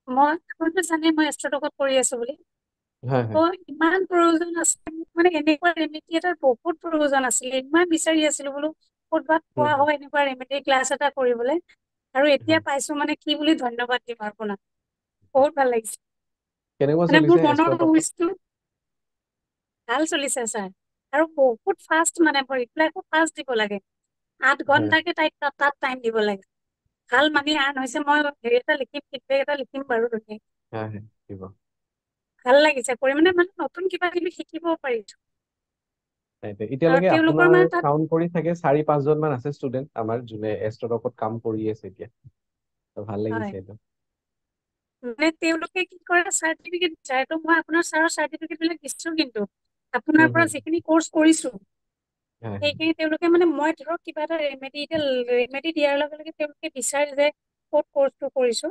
আপুনিতো জানে মই এষ্ট্ৰটকত কৰি আছো বুলি। হয় তো হয় ইমান প্ৰয়োজন আছে মোক, মানে এনেকুৱা ৰেমেডি এটাৰ বহুত প্ৰয়োজন আছিলে, ইমান বিচাৰি আছিলো বোলো ক'ৰবাত পোৱা হুম, হয় এনেকুৱা ৰেমেডি ক্লাছ এটা কৰিবলৈ। আৰু এতিয়া হয় পাইছো, মানে কি বুলি ধন্যবাদ দিম আপোনাক। বহুত ভাল লাগিছে। কেনেকুৱা মানে মোৰ চলিছে মনৰ এষ্ট্ৰটকত? উইচটো ভাল চলিছে ছাৰ। আৰু বহুত ফাষ্ট, মানে ৰিপ্লাইটো ফাষ্ট দিব লাগে। 8 ঘন্টাকে তাত টাইম দিব লাগে। ভাল মানি আৰ্ণ হৈছে। মই হেৰি এটা লিখিম, ফিডবেক এটা লিখিম বাৰু তুমি। হয় দিব। ভাল লাগিছে কৰি, মানে নতুন কিবা কিবি শিকিব পাৰিছো। আৰু এতিয়ালৈকে তেওঁলোকৰ আপোনাৰ মানে তাত কাউণ্ট কৰি থাকে 4-5জন মান আছে ষ্টুডেন্ট আমাৰ যোনে এষ্ট্ৰটকত কাম কৰি আছে এতিয়া। তো ভাল হয়, লাগিছে এইটো। মানে তেওঁলোকে কি কৰে, চাৰ্টিফিকেট বিচাৰে। তো মই আপোনাৰ ছাৰৰ চাৰ্টিফিকেট বিলাক দিছো, কিন্তু আপোনাৰ পৰা হুম, যিখিনি কৰ্চ কৰিছো হয় সেইখিনি তেওঁলোকে, মানে মই ধৰক কিবা এটা ৰেমেডি দিয়াৰ লগে লগে তেওঁলোকে বিচাৰে যে ক'ত কৰ্চটো কৰিছো,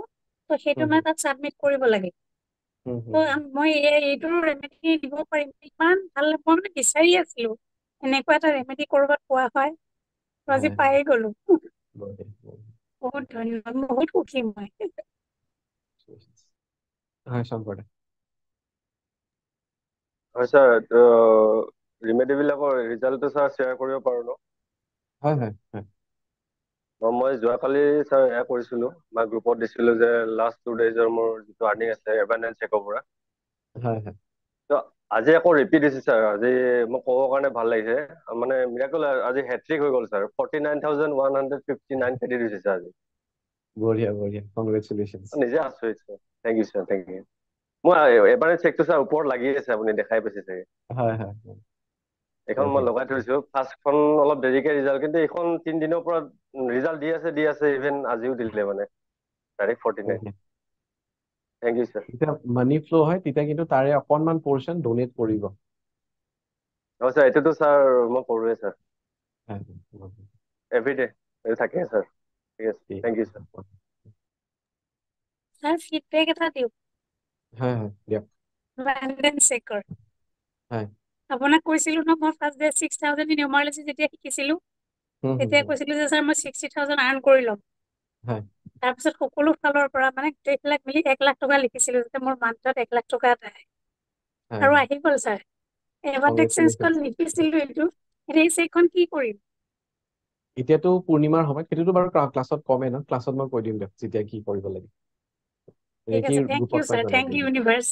তো সেইটো হুম, মানে তাত চাবমিট কৰিব লাগে। হুম, হুম, তো হুম, মই এইটো ৰেমেডি দিব পাৰিম, ইমান ভাল। মই মানে বিচাৰি আছিলো এনেকুৱা এটা ৰেমেডি কৰবাত পোৱা হয়। তো আজি হয় হয় পায়ে গলো। বহুত বহুত। বহুত ধন্যবাদ, বহুত সুখী মই। হয় শংকৰদা। হয় ছাৰ, ৰিমেডি বিলাকৰ ৰিজাল্টটো ছাৰ শ্বেয়াৰ কৰিব পাৰো ন? হয় হয় হয় মই যোৱাকালি ছাৰ এয়া কৰিছিলো, মই গ্ৰুপত দিছিলো যে লাষ্ট 2 ডেজৰ মোৰ যিটো আৰ্নিং আছে এবাৰনেন্স চেকৰ পৰা। হয় হয় ত আজি আকৌ ৰিপিট দিছে ছাৰ। আজি মোক ক'ব কাৰণে ভাল লাগিছে, মানে মিৰাকল আজি হেট্ৰিক হৈ গ'ল ছাৰ। 49,159 ক্ৰেডিট দিছে ছাৰ আজি। বঢ়িয়া বঢ়িয়া, কংগ্ৰেচুলেশ্যনছ। নিজে আচৰিত sir. Thank you sir, thank you. মই এবাৰে চেকটো ছাৰ ওপৰত লাগি আছে, আপুনি দেখাই পাইছে চাগে। হয় হয় হয়, এইখন মই বঢ়িয়া লগাই থৈছো। ফাৰ্ষ্টখন অলপ দেৰিকে ৰিজাল্ট, কিন্তু এইখন 3 দিনৰ পৰা ৰিজাল্ট দি আছে। ইভেন আজিও দিলে, মানে ডাইৰেক্ট 49। বঢ়িয়া। Thank you sir. যেতিয়া মানি ফ্ল' হয় তেতিয়া কিন্তু তাৰে অকনমান পৰ্চন ডনেট কৰিব। হয় ছাৰ, এইটোতো ছাৰ মই কৰোৱে ছাৰ, হয় হয়, এভৰিডে এইটো থাকে ছাৰ। ঠিক আছে, ঠিক থেংক আছে। U sir. ছাৰ ফিডবেক এটা দিওঁ। হয় হয় দিয়ক। এবাৰনেন্স চেকৰ হয় আপোনাক কৈছিলো ন, মই ফাৰ্ষ্ট ডে 6,000 নিউমাৰলজি যেতিয়া শিকিছিলো হুম হুম তেতিয়া হুম, কৈছিলো যে ছাৰ মই 60,000 আৰ্ণ কৰি ল'ম। হয় তাৰপিছত সকলো ফালৰ পৰা মানে গোটেইবিলাক মিলি 1,00,000 লিখিছিলো, যাতে মোৰ মান্থত 1,00,000 এটা আহে। হয় আৰু হয়, আহি গ'ল ছাৰ। এভাৰটেক চেঞ্জখন কংগ্ৰেচুলেশ্যনছ। লিখিছিলো এইটো, এতিয়া এই চেকখন কি কৰিম? এতিয়াতো পূৰ্ণিমাৰ সময়ত, সেইটোতো বাৰু ক্লাছত কমে ন, ক্লাছত মই কৈ দিম দিয়ক যেতিয়া কি কৰিব লাগে। ঠিক এনেকেই আছে, থেংক ইউ গ্ৰুপত মই ছাৰ, জনাই থেংক দিম ইউ দিয়ক। ইউনিভাৰ্ছ।